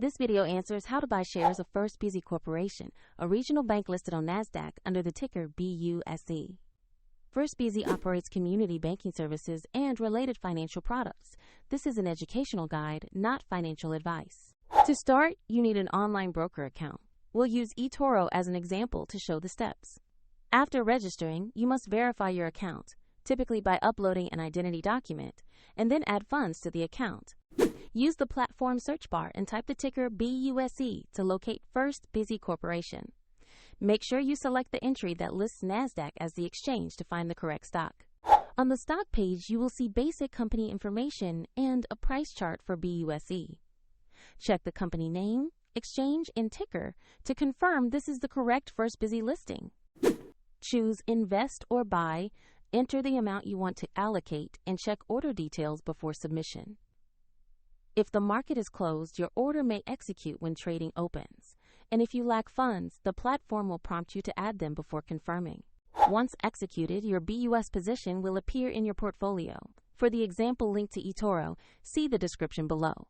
This video answers how to buy shares of First Busey Corporation, a regional bank listed on NASDAQ under the ticker BUSE. First Busey operates community banking services and related financial products. This is an educational guide, not financial advice. To start, you need an online broker account. We'll use eToro as an example to show the steps. After registering, you must verify your account, typically by uploading an identity document, and then add funds to the account. Use the platform search bar and type the ticker BUSE to locate First Busey Corporation. Make sure you select the entry that lists NASDAQ as the exchange to find the correct stock. On the stock page, you will see basic company information and a price chart for BUSE. Check the company name, exchange, and ticker to confirm this is the correct First Busey listing. Choose Invest or Buy, enter the amount you want to allocate, and check order details before submission. If the market is closed, your order may execute when trading opens. And if you lack funds, the platform will prompt you to add them before confirming. Once executed, your BUS position will appear in your portfolio. For the example link to eToro, see the description below.